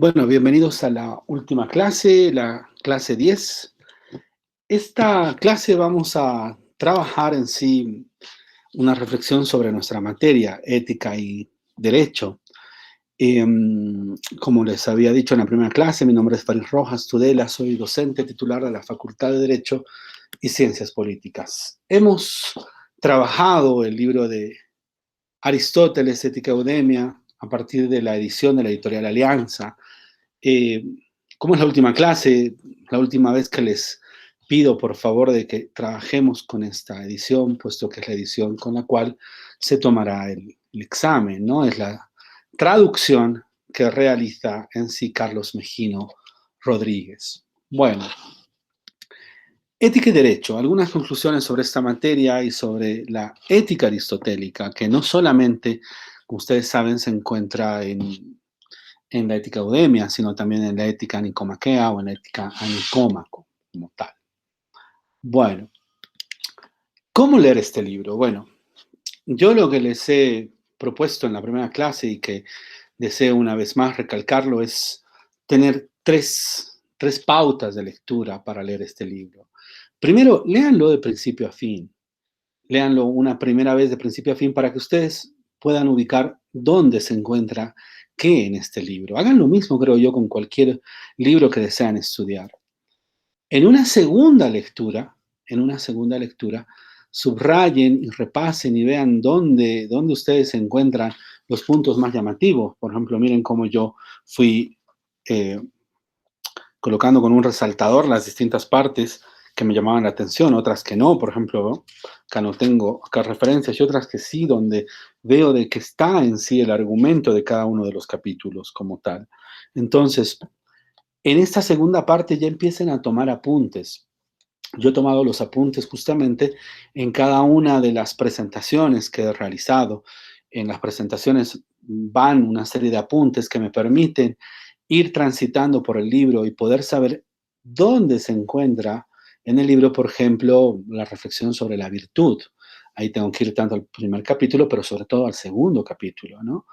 Bueno, bienvenidos a la última clase, la clase 10. Esta clase vamos a trabajar en sí una reflexión sobre nuestra materia, ética y derecho. Como les había dicho en la primera clase, mi nombre es Farid Rojas Tudela, soy docente titular de la Facultad de Derecho y Ciencias Políticas. Hemos trabajado el libro de Aristóteles, Ética Eudemia, a partir de la edición de la editorial Alianza. Eh, Como es la última clase, la última vez que les pido por favor de que trabajemos con esta edición, puesto que es la edición con la cual se tomará el examen, ¿no? Es la traducción que realiza en sí Carlos Mejino Rodríguez. Bueno, ética y derecho, algunas conclusiones sobre esta materia y sobre la ética aristotélica, que no solamente, como ustedes saben, se encuentra en la ética eudemia, sino también en la ética nicomaquea o en la ética anicómaco como tal. Bueno, ¿cómo leer este libro? Bueno, yo lo que les he propuesto en la primera clase y que deseo una vez más recalcarlo es tener tres pautas de lectura para leer este libro. Primero, léanlo de principio a fin. Léanlo una primera vez de principio a fin para que ustedes puedan ubicar dónde se encuentra qué en este libro. Hagan lo mismo, creo yo, con cualquier libro que desean estudiar. En una segunda lectura, en una segunda lectura, subrayen y repasen y vean dónde ustedes encuentran los puntos más llamativos. Por ejemplo, miren cómo yo fui eh, colocando con un resaltador las distintas partes que me llamaban la atención, otras que no. Por ejemplo, acá no tengo acá referencias y otras que sí, donde veo de que está en sí el argumento de cada uno de los capítulos como tal. Entonces, en esta segunda parte ya empiecen a tomar apuntes. Yo he tomado los apuntes justamente en cada una de las presentaciones que he realizado. En las presentaciones van una serie de apuntes que me permiten ir transitando por el libro y poder saber dónde se encuentra en el libro, por ejemplo, la reflexión sobre la virtud. Ahí tengo que ir tanto al primer capítulo, pero sobre todo al segundo capítulo, ¿no?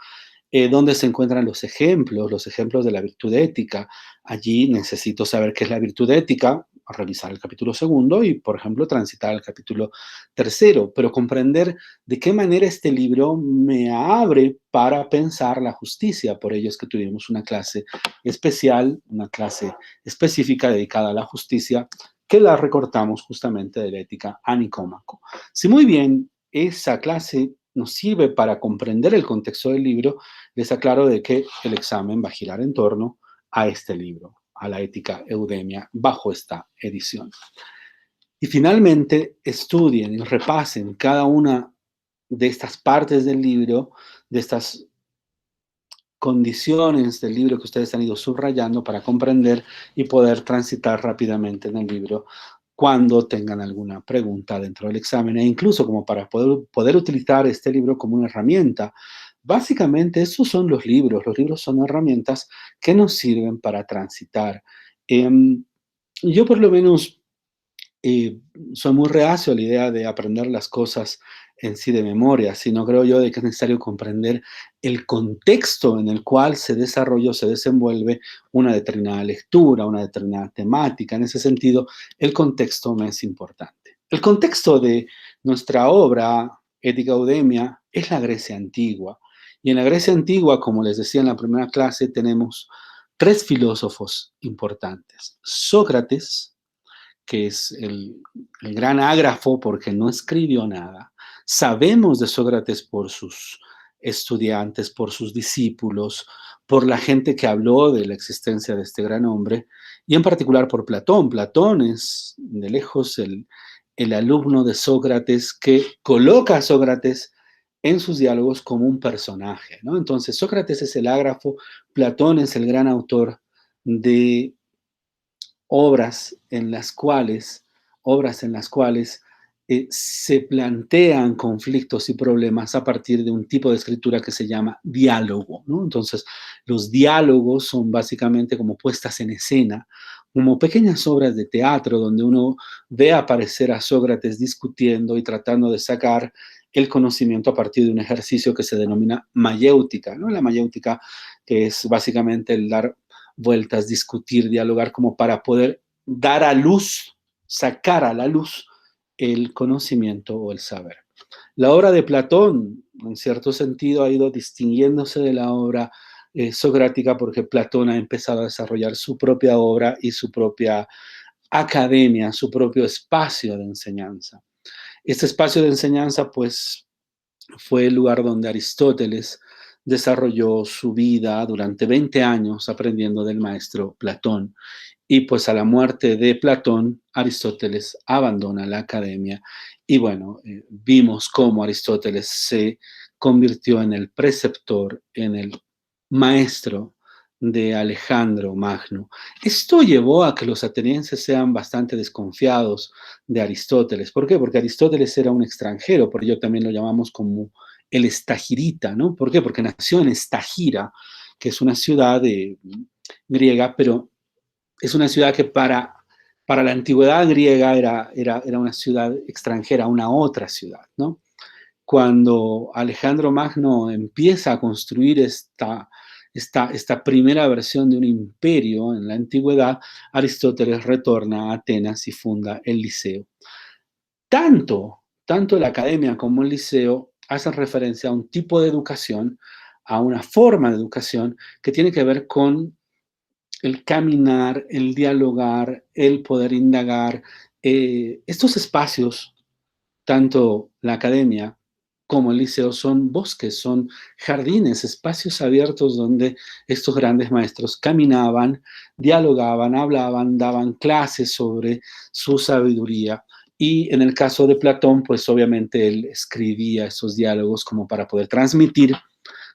Dónde se encuentran los ejemplos de la virtud ética. Allí necesito saber qué es la virtud ética, revisar el capítulo segundo y, por ejemplo, transitar al capítulo tercero, pero comprender de qué manera este libro me abre para pensar la justicia. Por ello es que tuvimos una clase especial, una clase específica dedicada a la justicia, que la recortamos justamente de la ética a Nicómaco. Si muy bien esa clase nos sirve para comprender el contexto del libro, les aclaro de que el examen va a girar en torno a este libro, a la ética eudemia, bajo esta edición. Y finalmente, estudien y repasen cada una de estas partes del libro, de estas condiciones del libro que ustedes han ido subrayando para comprender y poder transitar rápidamente en el libro cuando tengan alguna pregunta dentro del examen e incluso como para poder utilizar este libro como una herramienta. Básicamente, esos son los libros son herramientas que nos sirven para transitar. Yo por lo menos soy muy reacio a la idea de aprender las cosas en sí de memoria, sino creo yo de que es necesario comprender el contexto en el cual se desarrolla o se desenvuelve una determinada lectura, una determinada temática. En ese sentido, el contexto me es importante. El contexto de nuestra obra, Ética Eudemia, es la Grecia antigua. Y en la Grecia antigua, como les decía en la primera clase, tenemos tres filósofos importantes. Sócrates, que es el gran ágrafo porque no escribió nada. Sabemos de Sócrates por sus estudiantes, por sus discípulos, por la gente que habló de la existencia de este gran hombre, y en particular por Platón. Platón es de lejos el alumno de Sócrates que coloca a Sócrates en sus diálogos como un personaje, ¿no? Entonces, Sócrates es el ágrafo, Platón es el gran autor de obras en las cuales se plantean conflictos y problemas a partir de un tipo de escritura que se llama diálogo, ¿no? Entonces, los diálogos son básicamente como puestas en escena, como pequeñas obras de teatro donde uno ve aparecer a Sócrates discutiendo y tratando de sacar el conocimiento a partir de un ejercicio que se denomina mayéutica, ¿no? La mayéutica, que es básicamente el dar vueltas, discutir, dialogar, como para poder dar a luz, sacar a la luz el conocimiento o el saber. La obra de Platón, en cierto sentido, ha ido distinguiéndose de la obra socrática porque Platón ha empezado a desarrollar su propia obra y su propia academia, su propio espacio de enseñanza. Este espacio de enseñanza, pues, fue el lugar donde Aristóteles desarrolló su vida durante 20 años aprendiendo del maestro Platón. Y pues a la muerte de Platón, Aristóteles abandona la academia y bueno, vimos cómo Aristóteles se convirtió en el preceptor, en el maestro de Alejandro Magno. Esto llevó a que los atenienses sean bastante desconfiados de Aristóteles. ¿Por qué? Porque Aristóteles era un extranjero, por ello también lo llamamos como el estagirita, ¿no? ¿Por qué? Porque nació en Estagira, que es una ciudad griega, pero es una ciudad que para la antigüedad griega era una ciudad extranjera a una otra ciudad, ¿no? Cuando Alejandro Magno empieza a construir esta primera versión de un imperio en la antigüedad, Aristóteles retorna a Atenas y funda el Liceo. Tanto la academia como el liceo hacen referencia a un tipo de educación, a una forma de educación que tiene que ver con el caminar, el dialogar, el poder indagar. Estos espacios, tanto la academia como el liceo, son bosques, son jardines, espacios abiertos donde estos grandes maestros caminaban, dialogaban, hablaban, daban clases sobre su sabiduría. Y en el caso de Platón, pues obviamente él escribía esos diálogos como para poder transmitir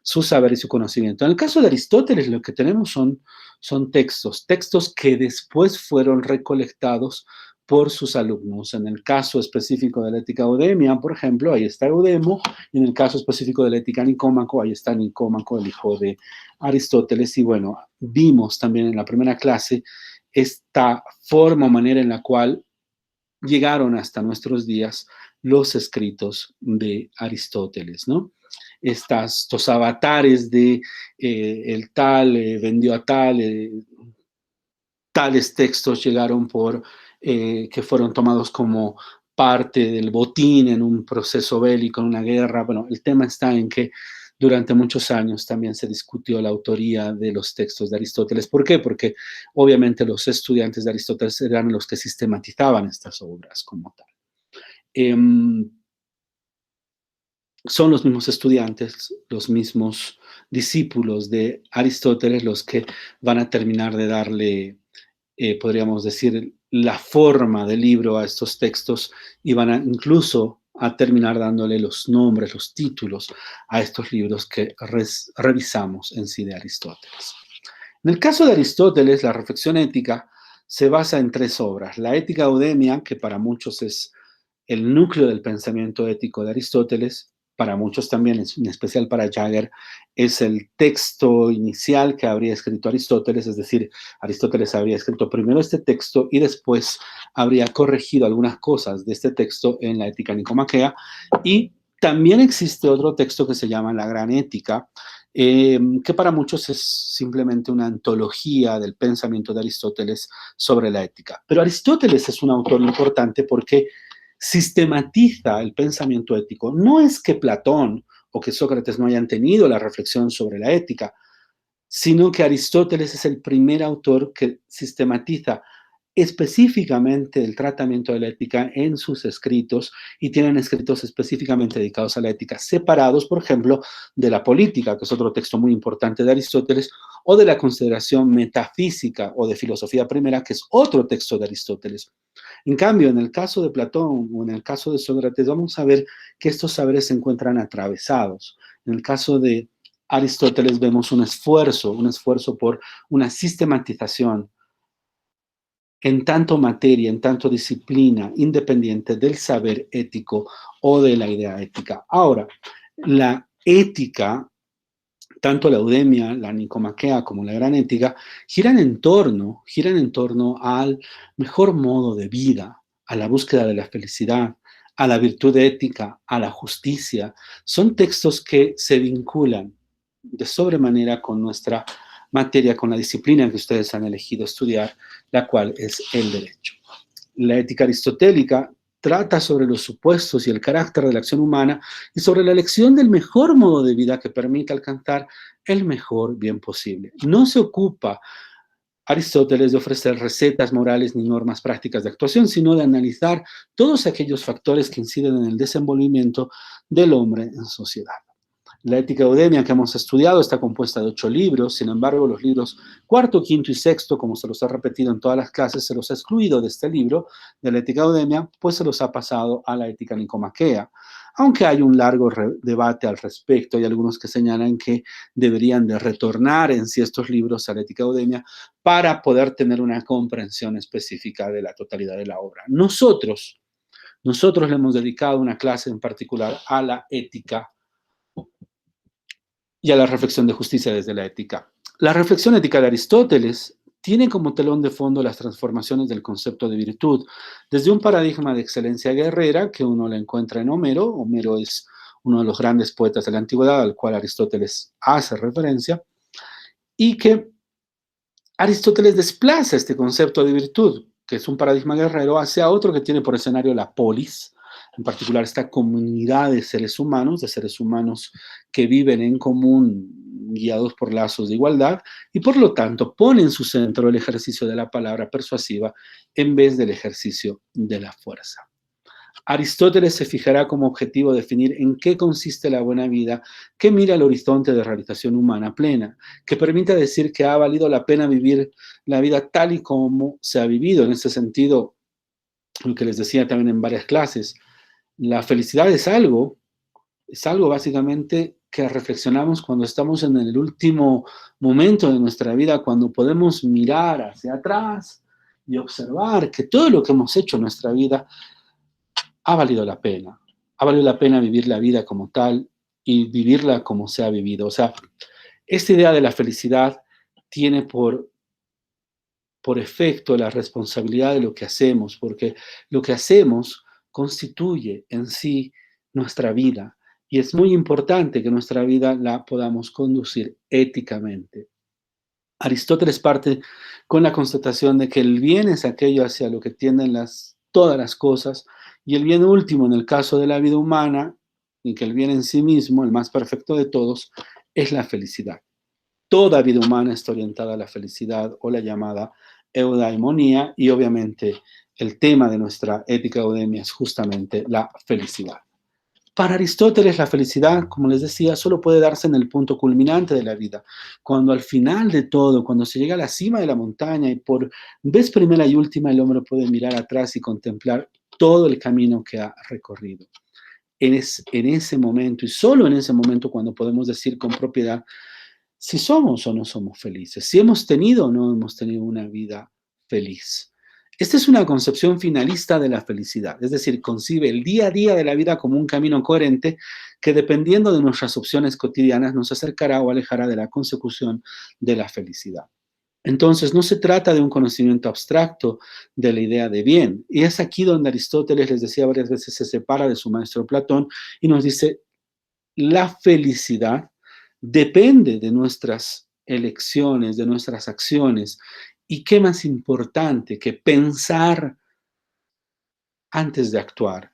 su saber y su conocimiento. En el caso de Aristóteles, lo que tenemos son textos que después fueron recolectados por sus alumnos. En el caso específico de la ética Eudemia, por ejemplo, ahí está Eudemo, y en el caso específico de la ética Nicómaco, ahí está Nicómaco, el hijo de Aristóteles, y bueno, vimos también en la primera clase esta forma o manera en la cual llegaron hasta nuestros días los escritos de Aristóteles, ¿no? Estos avatares de el tal vendió a tal, tales textos llegaron que fueron tomados como parte del botín en un proceso bélico, en una guerra. Bueno, el tema está en que durante muchos años también se discutió la autoría de los textos de Aristóteles. ¿Por qué? Porque obviamente los estudiantes de Aristóteles eran los que sistematizaban estas obras como tal. Eh, Son los mismos estudiantes, los mismos discípulos de Aristóteles los que van a terminar de darle, podríamos decir, la forma del libro a estos textos y van a incluso a terminar dándole los nombres, los títulos a estos libros que revisamos en sí de Aristóteles. En el caso de Aristóteles, la reflexión ética se basa en tres obras. La Ética Eudemia, que para muchos es el núcleo del pensamiento ético de Aristóteles, para muchos también, en especial para Jagger, es el texto inicial que habría escrito Aristóteles, es decir, Aristóteles habría escrito primero este texto y después habría corregido algunas cosas de este texto en la Ética Nicomaquea. Y también existe otro texto que se llama La Gran Ética, que para muchos es simplemente una antología del pensamiento de Aristóteles sobre la ética. Pero Aristóteles es un autor importante porque sistematiza el pensamiento ético. No es que Platón o que Sócrates no hayan tenido la reflexión sobre la ética, sino que Aristóteles es el primer autor que sistematiza específicamente el tratamiento de la ética en sus escritos y tienen escritos específicamente dedicados a la ética, separados, por ejemplo, de la política, que es otro texto muy importante de Aristóteles, o de la consideración metafísica o de filosofía primera, que es otro texto de Aristóteles. En cambio, en el caso de Platón o en el caso de Sócrates, vamos a ver que estos saberes se encuentran atravesados. En el caso de Aristóteles vemos un esfuerzo por una sistematización en tanto materia, en tanto disciplina independiente del saber ético o de la idea ética. Ahora, la ética, tanto la Eudemia, la Nicomaquea como la Gran Ética, giran en torno al mejor modo de vida, a la búsqueda de la felicidad, a la virtud ética, a la justicia. Son textos que se vinculan de sobremanera con nuestra materia con la disciplina que ustedes han elegido estudiar, la cual es el derecho. La ética aristotélica trata sobre los supuestos y el carácter de la acción humana y sobre la elección del mejor modo de vida que permita alcanzar el mejor bien posible. No se ocupa Aristóteles de ofrecer recetas morales ni normas prácticas de actuación, sino de analizar todos aquellos factores que inciden en el desenvolvimiento del hombre en sociedad. La Ética Eudemia que hemos estudiado está compuesta de 8 libros, sin embargo, los libros cuarto, quinto y sexto, como se los ha repetido en todas las clases, se los ha excluido de este libro, de la Ética Eudemia, pues se los ha pasado a la Ética Nicomaquea. Aunque hay un largo debate al respecto, hay algunos que señalan que deberían de retornar en sí estos libros a la Ética Eudemia para poder tener una comprensión específica de la totalidad de la obra. Nosotros le hemos dedicado una clase en particular a la ética y a la reflexión de justicia desde la ética. La reflexión ética de Aristóteles tiene como telón de fondo las transformaciones del concepto de virtud, desde un paradigma de excelencia guerrera que uno la encuentra en Homero. Homero es uno de los grandes poetas de la antigüedad al cual Aristóteles hace referencia, y que Aristóteles desplaza este concepto de virtud, que es un paradigma guerrero, hacia otro que tiene por escenario la polis, en particular esta comunidad de seres humanos que viven en común, guiados por lazos de igualdad, y por lo tanto pone en su centro el ejercicio de la palabra persuasiva en vez del ejercicio de la fuerza. Aristóteles se fijará como objetivo definir en qué consiste la buena vida, que mira el horizonte de realización humana plena, que permita decir que ha valido la pena vivir la vida tal y como se ha vivido. En ese sentido, lo que les decía también en varias clases, la felicidad es algo básicamente que reflexionamos cuando estamos en el último momento de nuestra vida, cuando podemos mirar hacia atrás y observar que todo lo que hemos hecho en nuestra vida ha valido la pena. Ha valido la pena vivir la vida como tal y vivirla como se ha vivido. O sea, esta idea de la felicidad tiene por efecto la responsabilidad de lo que hacemos, porque lo que hacemos constituye en sí nuestra vida y es muy importante que nuestra vida la podamos conducir éticamente. Aristóteles parte con la constatación de que el bien es aquello hacia lo que tienden todas las cosas, y el bien último en el caso de la vida humana, y que el bien en sí mismo, el más perfecto de todos, es la felicidad. Toda vida humana está orientada a la felicidad o la llamada eudaimonía, y obviamente el tema de nuestra ética eudemia es justamente la felicidad. Para Aristóteles, la felicidad, como les decía, solo puede darse en el punto culminante de la vida, cuando al final de todo, cuando se llega a la cima de la montaña y por vez primera y última el hombre puede mirar atrás y contemplar todo el camino que ha recorrido. En ese momento, y solo en ese momento, cuando podemos decir con propiedad si somos o no somos felices, si hemos tenido o no hemos tenido una vida feliz. Esta es una concepción finalista de la felicidad, es decir, concibe el día a día de la vida como un camino coherente que, dependiendo de nuestras opciones cotidianas, nos acercará o alejará de la consecución de la felicidad. Entonces, no se trata de un conocimiento abstracto de la idea de bien, y es aquí donde Aristóteles, les decía varias veces, se separa de su maestro Platón y nos dice, la felicidad depende de nuestras elecciones, de nuestras acciones. ¿Y qué más importante que pensar antes de actuar?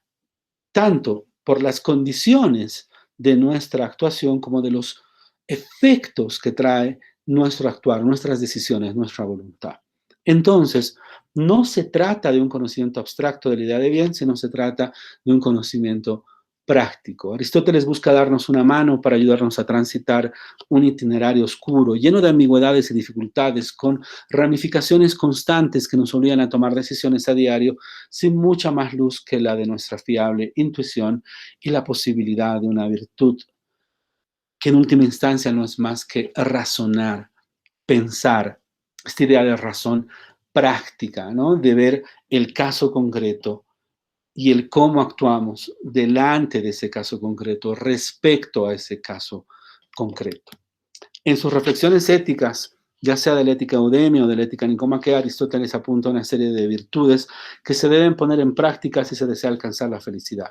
Tanto por las condiciones de nuestra actuación como de los efectos que trae nuestro actuar, nuestras decisiones, nuestra voluntad. Entonces, no se trata de un conocimiento abstracto de la idea de bien, sino se trata de un conocimiento práctico. Aristóteles busca darnos una mano para ayudarnos a transitar un itinerario oscuro, lleno de ambigüedades y dificultades, con ramificaciones constantes que nos obligan a tomar decisiones a diario sin mucha más luz que la de nuestra fiable intuición y la posibilidad de una virtud que en última instancia no es más que razonar, pensar, esta idea de razón práctica, ¿no? De ver el caso concreto y el cómo actuamos delante de ese caso concreto, respecto a ese caso concreto. En sus reflexiones éticas, ya sea de la ética eudemia o de la ética nicomaquea, Aristóteles apunta a una serie de virtudes que se deben poner en práctica si se desea alcanzar la felicidad.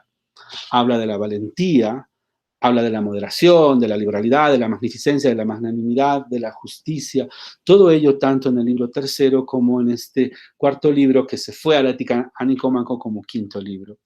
Habla de la valentía, Habla de la moderación, de la liberalidad, de la magnificencia, de la magnanimidad, de la justicia, todo ello tanto en el libro tercero como en este cuarto libro que se fue a la ética a Nicómaco como quinto libro.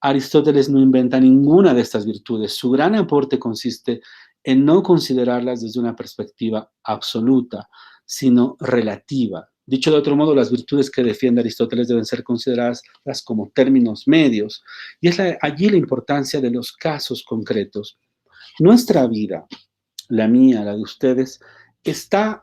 Aristóteles no inventa ninguna de estas virtudes. Su gran aporte consiste en no considerarlas desde una perspectiva absoluta, sino relativa. Dicho de otro modo, las virtudes que defiende Aristóteles deben ser consideradas como términos medios. Y es allí la importancia de los casos concretos. Nuestra vida, la mía, la de ustedes, está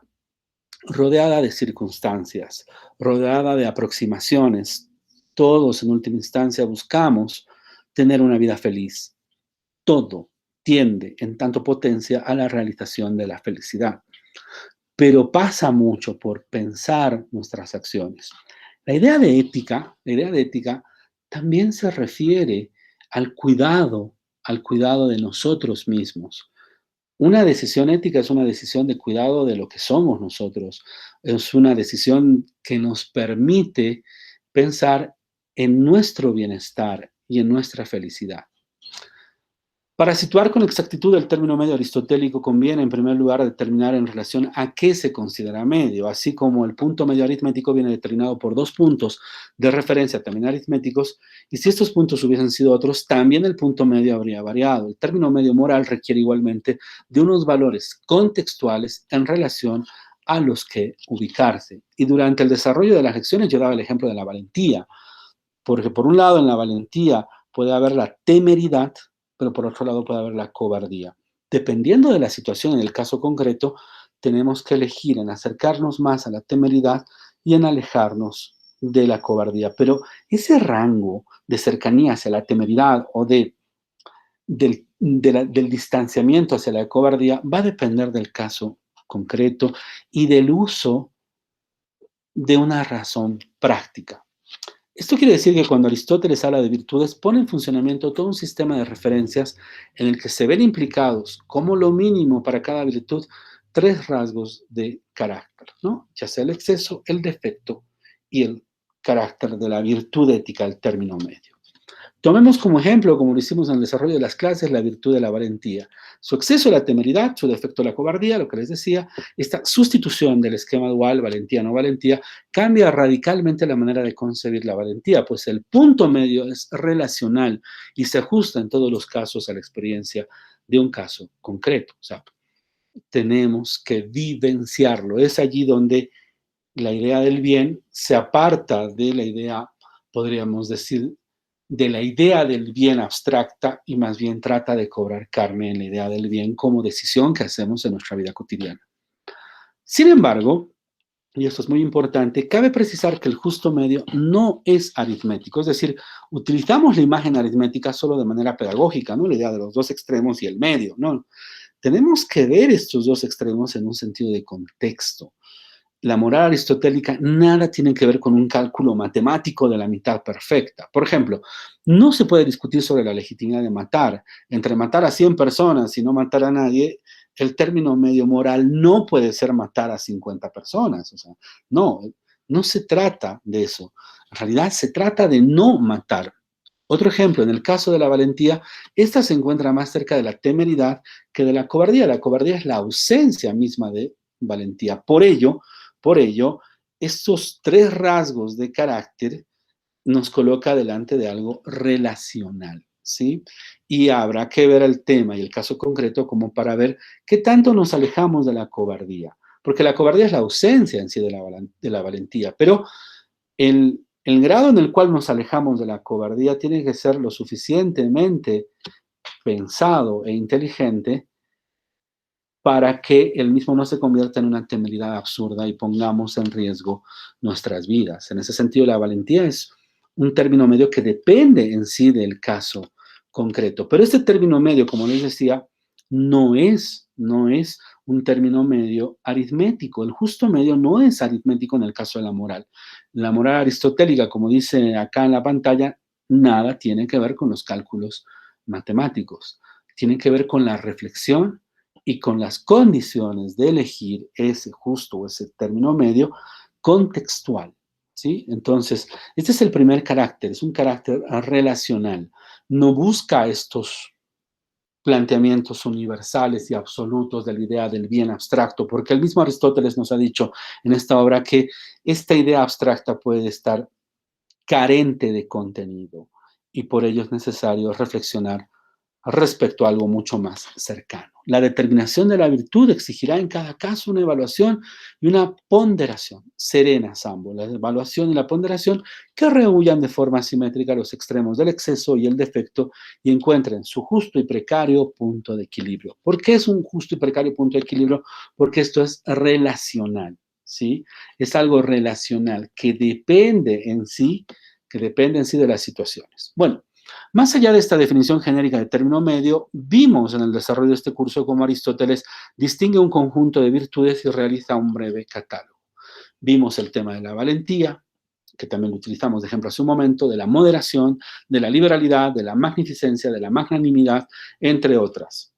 rodeada de circunstancias, rodeada de aproximaciones. Todos, en última instancia, buscamos tener una vida feliz. Todo tiende, en tanto potencia, a la realización de la felicidad. Pero pasa mucho por pensar nuestras acciones. La idea de ética también se refiere al cuidado de nosotros mismos. Una decisión ética es una decisión de cuidado de lo que somos nosotros. Es una decisión que nos permite pensar en nuestro bienestar y en nuestra felicidad. Para situar con exactitud el término medio aristotélico conviene, en primer lugar, determinar en relación a qué se considera medio, así como el punto medio aritmético viene determinado por dos puntos de referencia también aritméticos, y si estos puntos hubiesen sido otros, también el punto medio habría variado. El término medio moral requiere igualmente de unos valores contextuales en relación a los que ubicarse. Y durante el desarrollo de las lecciones yo daba el ejemplo de la valentía, porque por un lado en la valentía puede haber la temeridad, pero por otro lado puede haber la cobardía. Dependiendo de la situación en el caso concreto, tenemos que elegir en acercarnos más a la temeridad y en alejarnos de la cobardía. Pero ese rango de cercanía hacia la temeridad o del distanciamiento hacia la cobardía va a depender del caso concreto y del uso de una razón práctica. Esto quiere decir que cuando Aristóteles habla de virtudes, pone en funcionamiento todo un sistema de referencias en el que se ven implicados, como lo mínimo para cada virtud, tres rasgos de carácter, ¿no? Ya sea el exceso, el defecto y el carácter de la virtud ética, el término medio. Tomemos como ejemplo, como lo hicimos en el desarrollo de las clases, la virtud de la valentía. Su exceso la temeridad, su defecto la cobardía, lo que les decía, esta sustitución del esquema dual, valentía no valentía, cambia radicalmente la manera de concebir la valentía, pues el punto medio es relacional y se ajusta en todos los casos a la experiencia de un caso concreto. O sea, tenemos que vivenciarlo. Es allí donde la idea del bien se aparta de la idea, podríamos decir, de la idea del bien abstracta y más bien trata de cobrar carne en la idea del bien como decisión que hacemos en nuestra vida cotidiana. Sin embargo, y esto es muy importante, cabe precisar que el justo medio no es aritmético, es decir, utilizamos la imagen aritmética solo de manera pedagógica, ¿no? La idea de los dos extremos y el medio, ¿no? Tenemos que ver estos dos extremos en un sentido de contexto. La moral aristotélica nada tiene que ver con un cálculo matemático de la mitad perfecta. Por ejemplo, no se puede discutir sobre la legitimidad de matar. Entre matar a 100 personas y no matar a nadie, el término medio moral no puede ser matar a 50 personas. O sea, no, no se trata de eso. En realidad se trata de no matar. Otro ejemplo, en el caso de la valentía, esta se encuentra más cerca de la temeridad que de la cobardía. La cobardía es la ausencia misma de valentía. Por ello, estos tres rasgos de carácter nos coloca delante de algo relacional, ¿sí? Y habrá que ver el tema y el caso concreto como para ver qué tanto nos alejamos de la cobardía, porque la cobardía es la ausencia en sí de la valentía, pero el grado en el cual nos alejamos de la cobardía tiene que ser lo suficientemente pensado e inteligente para que el mismo no se convierta en una temeridad absurda y pongamos en riesgo nuestras vidas. En ese sentido, la valentía es un término medio que depende en sí del caso concreto. Pero este término medio, como les decía, no es un término medio aritmético. El justo medio no es aritmético en el caso de la moral. La moral aristotélica, como dice acá en la pantalla, nada tiene que ver con los cálculos matemáticos. Tiene que ver con la reflexión y con las condiciones de elegir ese justo o ese término medio contextual, ¿sí? Entonces, este es el primer carácter, es un carácter relacional. No busca estos planteamientos universales y absolutos de la idea del bien abstracto, porque el mismo Aristóteles nos ha dicho en esta obra que esta idea abstracta puede estar carente de contenido y por ello es necesario reflexionar respecto a algo mucho más cercano. La determinación de la virtud exigirá en cada caso una evaluación y una ponderación, serenas ambos, la evaluación y la ponderación que rehuyan de forma simétrica los extremos del exceso y el defecto y encuentren su justo y precario punto de equilibrio. ¿Por qué es un justo y precario punto de equilibrio? Porque esto es relacional, ¿sí? Es algo relacional que depende en sí de las situaciones. Bueno, más allá de esta definición genérica de término medio, vimos en el desarrollo de este curso cómo Aristóteles distingue un conjunto de virtudes y realiza un breve catálogo. Vimos el tema de la valentía, que también lo utilizamos de ejemplo hace un momento, de la moderación, de la liberalidad, de la magnificencia, de la magnanimidad, entre otras.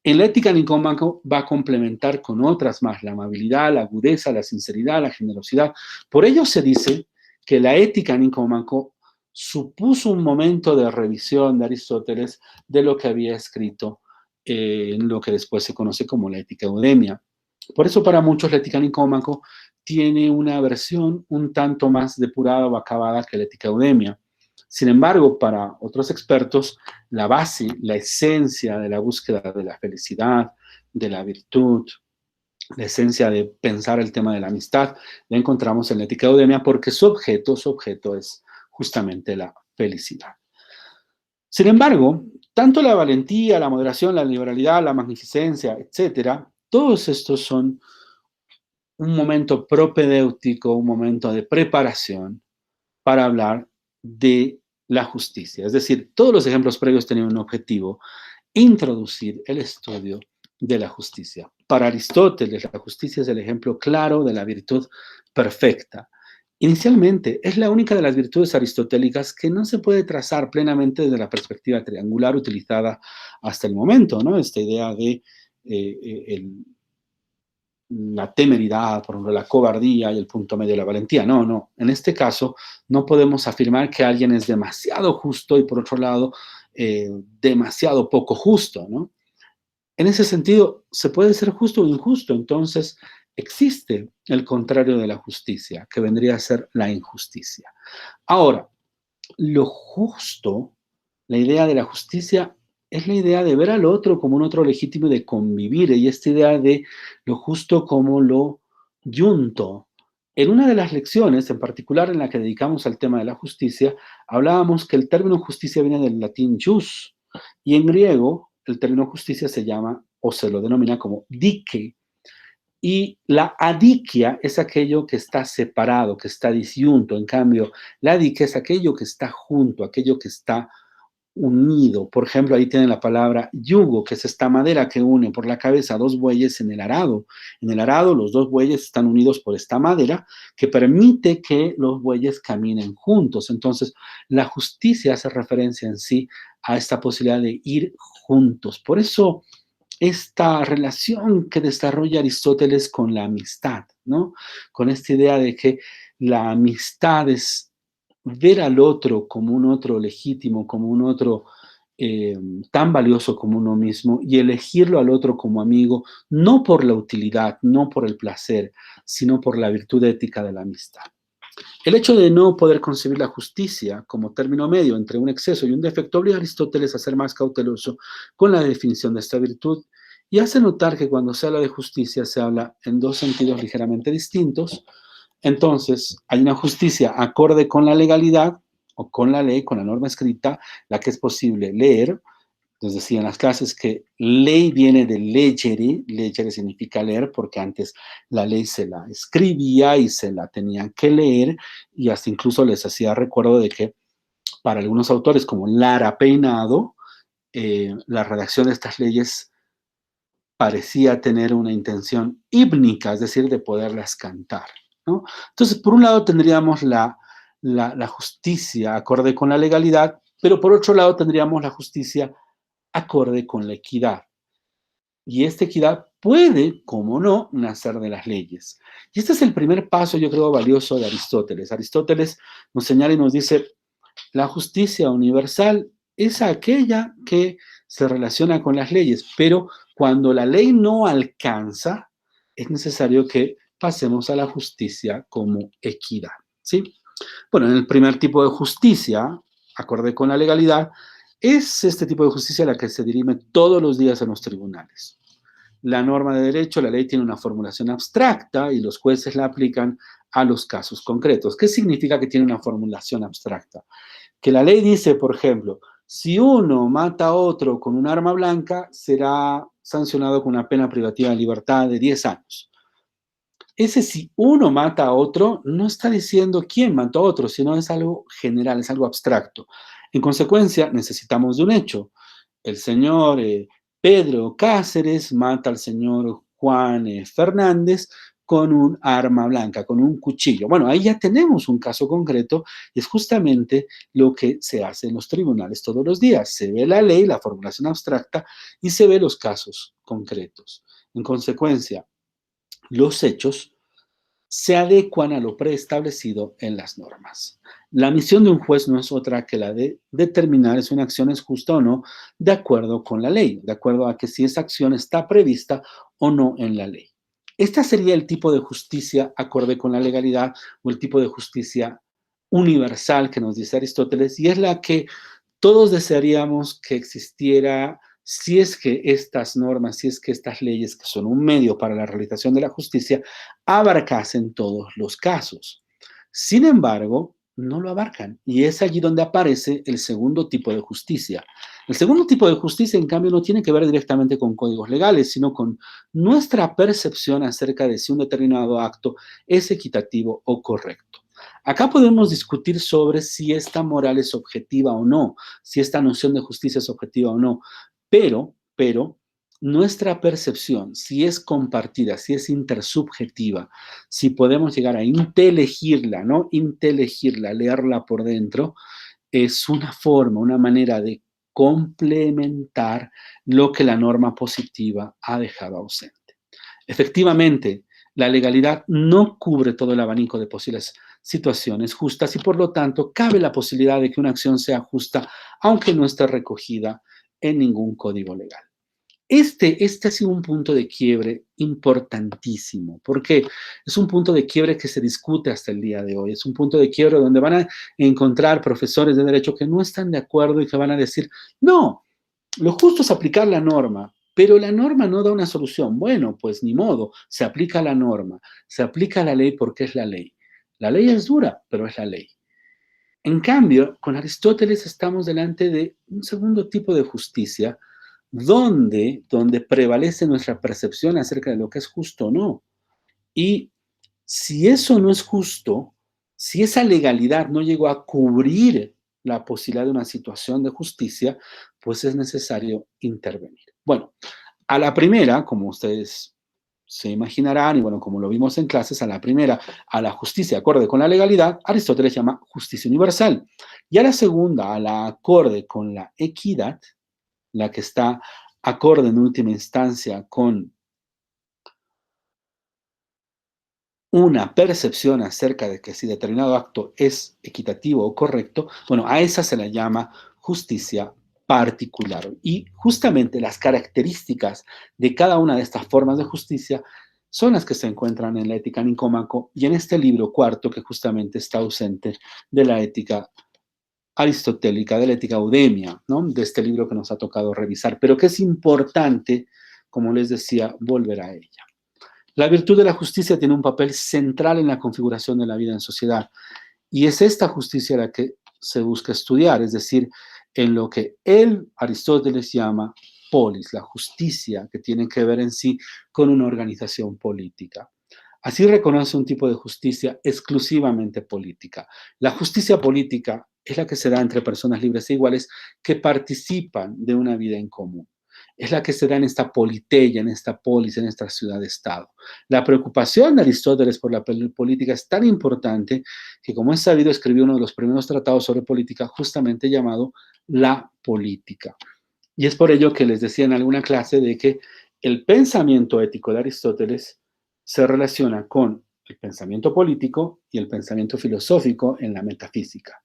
En la ética Nicómaco va a complementar con otras más, la amabilidad, la agudeza, la sinceridad, la generosidad. Por ello se dice que la ética Nicómaco supuso un momento de revisión de Aristóteles de lo que había escrito en lo que después se conoce como la ética eudemia. Por eso para muchos la ética Nicómaco tiene una versión un tanto más depurada o acabada que la ética eudemia. Sin embargo, para otros expertos, la base, la esencia de la búsqueda de la felicidad, de la virtud, la esencia de pensar el tema de la amistad, la encontramos en la ética eudemia porque su objeto es justamente la felicidad. Sin embargo, tanto la valentía, la moderación, la liberalidad, la magnificencia, etcétera, todos estos son un momento propedéutico, un momento de preparación para hablar de la justicia. Es decir, todos los ejemplos previos tenían un objetivo, introducir el estudio de la justicia. Para Aristóteles, la justicia es el ejemplo claro de la virtud perfecta. Inicialmente, es la única de las virtudes aristotélicas que no se puede trazar plenamente desde la perspectiva triangular utilizada hasta el momento, ¿no? Esta idea de la temeridad, por ejemplo, la cobardía y el punto medio de la valentía. No, no. En este caso, no podemos afirmar que alguien es demasiado justo y, por otro lado, demasiado poco justo, ¿no? En ese sentido, se puede ser justo o injusto. Entonces, existe el contrario de la justicia, que vendría a ser la injusticia. Ahora, lo justo, la idea de la justicia es la idea de ver al otro como un otro legítimo y de convivir, y esta idea de lo justo como lo junto. En una de las lecciones, en particular en la que dedicamos al tema de la justicia, hablábamos que el término justicia viene del latín jus, y en griego el término justicia se llama o se lo denomina como dike, y la adiquia es aquello que está separado, que está disyunto. En cambio, la adiquia es aquello que está junto, aquello que está unido. Por ejemplo, ahí tienen la palabra yugo, que es esta madera que une por la cabeza a dos bueyes en el arado. En el arado los dos bueyes están unidos por esta madera que permite que los bueyes caminen juntos. Entonces, la justicia hace referencia en sí a esta posibilidad de ir juntos. Por eso esta relación que desarrolla Aristóteles con la amistad, ¿no? Con esta idea de que la amistad es ver al otro como un otro legítimo, como un otro tan valioso como uno mismo y elegirlo al otro como amigo, no por la utilidad, no por el placer, sino por la virtud ética de la amistad. El hecho de no poder concebir la justicia como término medio entre un exceso y un defecto obliga a Aristóteles a ser más cauteloso con la definición de esta virtud y hace notar que cuando se habla de justicia se habla en dos sentidos ligeramente distintos. Entonces, hay una justicia acorde con la legalidad o con la ley, con la norma escrita, la que es posible leer. Les decía en las clases que ley viene de legere, legere significa leer, porque antes la ley se la escribía y se la tenían que leer, y hasta incluso les hacía recuerdo de que para algunos autores como Lara Peinado, la redacción de estas leyes parecía tener una intención hípnica, es decir, de poderlas cantar, ¿no? Entonces, por un lado tendríamos la justicia acorde con la legalidad, pero por otro lado tendríamos la justicia acorde con la equidad. Y esta equidad puede, como no, nacer de las leyes. Y este es el primer paso, yo creo, valioso de Aristóteles. Aristóteles nos señala y nos dice, la justicia universal es aquella que se relaciona con las leyes, pero cuando la ley no alcanza, es necesario que pasemos a la justicia como equidad, ¿sí? Bueno, en el primer tipo de justicia, acorde con la legalidad, es este tipo de justicia la que se dirime todos los días en los tribunales. La norma de derecho, la ley tiene una formulación abstracta y los jueces la aplican a los casos concretos. ¿Qué significa que tiene una formulación abstracta? Que la ley dice, por ejemplo, si uno mata a otro con un arma blanca, será sancionado con una pena privativa de libertad de 10 años. Ese si uno mata a otro, no está diciendo quién mató a otro, sino es algo general, es algo abstracto. En consecuencia, necesitamos de un hecho. El señor Pedro Cáceres mata al señor Juan Fernández con un arma blanca, con un cuchillo. Bueno, ahí ya tenemos un caso concreto y es justamente lo que se hace en los tribunales todos los días. Se ve la ley, la formulación abstracta y se ve los casos concretos. En consecuencia, los hechos se adecuan a lo preestablecido en las normas. La misión de un juez no es otra que la de determinar si una acción es justa o no de acuerdo con la ley, de acuerdo a que si esa acción está prevista o no en la ley. Este sería el tipo de justicia acorde con la legalidad o el tipo de justicia universal que nos dice Aristóteles y es la que todos desearíamos que existiera si es que estas normas, si es que estas leyes, que son un medio para la realización de la justicia, abarcasen todos los casos. Sin embargo, no lo abarcan. Y es allí donde aparece el segundo tipo de justicia. El segundo tipo de justicia, en cambio, no tiene que ver directamente con códigos legales, sino con nuestra percepción acerca de si un determinado acto es equitativo o correcto. Acá podemos discutir sobre si esta moral es objetiva o no, si esta noción de justicia es objetiva o no, pero nuestra percepción, si es compartida, si es intersubjetiva, si podemos llegar a intelegirla, ¿no? Intelegirla, leerla por dentro, es una forma, una manera de complementar lo que la norma positiva ha dejado ausente. Efectivamente, la legalidad no cubre todo el abanico de posibles situaciones justas y por lo tanto cabe la posibilidad de que una acción sea justa aunque no esté recogida en ningún código legal. Este ha sido un punto de quiebre importantísimo, porque es un punto de quiebre que se discute hasta el día de hoy. Es un punto de quiebre donde van a encontrar profesores de derecho que no están de acuerdo y que van a decir, no, lo justo es aplicar la norma, pero la norma no da una solución. Bueno, pues ni modo, se aplica la norma, se aplica la ley porque es la ley. La ley es dura, pero es la ley. En cambio, con Aristóteles estamos delante de un segundo tipo de justicia donde prevalece nuestra percepción acerca de lo que es justo o no. Y si eso no es justo, si esa legalidad no llegó a cubrir la posibilidad de una situación de justicia, pues es necesario intervenir. Bueno, a la primera, como ustedes se imaginarán, y bueno, como lo vimos en clases, a la primera, a la justicia acorde con la legalidad, Aristóteles llama justicia universal. Y a la segunda, a la acorde con la equidad, la que está acorde en última instancia con una percepción acerca de que si determinado acto es equitativo o correcto, bueno, a esa se la llama justicia particular. Y justamente las características de cada una de estas formas de justicia son las que se encuentran en la ética Nicómaco y en este libro cuarto que justamente está ausente de la ética aristotélica, de la ética eudemia, ¿no? De este libro que nos ha tocado revisar, pero que es importante, como les decía, volver a ella. La virtud de la justicia tiene un papel central en la configuración de la vida en sociedad y es esta justicia la que se busca estudiar, es decir, en lo que él, Aristóteles, llama polis, la justicia que tiene que ver en sí con una organización política. Así reconoce un tipo de justicia exclusivamente política. La justicia política es la que se da entre personas libres e iguales que participan de una vida en común. Es la que se da en esta politeia, en esta polis, en esta ciudad-estado. La preocupación de Aristóteles por la política es tan importante que, como es sabido, escribió uno de los primeros tratados sobre política justamente llamado La Política. Y es por ello que les decía en alguna clase de que el pensamiento ético de Aristóteles se relaciona con el pensamiento político y el pensamiento filosófico en la metafísica.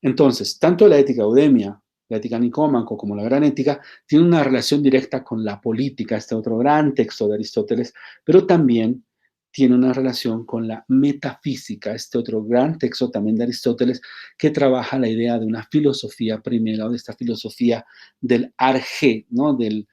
Entonces, tanto la ética eudemia la ética Nicómaco como la Gran Ética, tiene una relación directa con la política, este otro gran texto de Aristóteles, pero también tiene una relación con la metafísica, este otro gran texto también de Aristóteles, que trabaja la idea de una filosofía primera, o de esta filosofía del arjé, ¿no? Del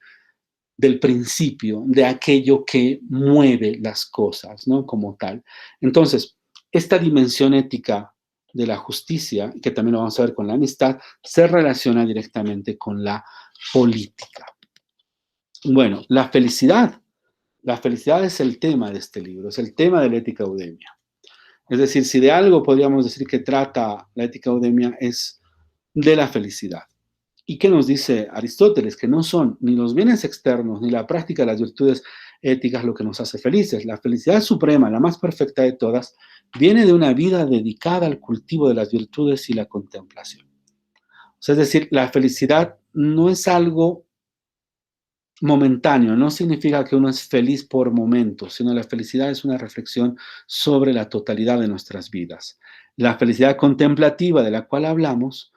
principio, de aquello que mueve las cosas, ¿no? Como tal. Entonces, esta dimensión ética de la justicia, que también lo vamos a ver con la amistad, se relaciona directamente con la política. Bueno, la felicidad. La felicidad es el tema de este libro, es el tema de la ética eudemia. Es decir, si de algo podríamos decir que trata la ética eudemia es de la felicidad. ¿Y qué nos dice Aristóteles? Que no son ni los bienes externos ni la práctica de las virtudes éticas lo que nos hace felices. La felicidad suprema, la más perfecta de todas, viene de una vida dedicada al cultivo de las virtudes y la contemplación. O sea, es decir, la felicidad no es algo momentáneo, no significa que uno es feliz por momentos, sino la felicidad es una reflexión sobre la totalidad de nuestras vidas. La felicidad contemplativa de la cual hablamos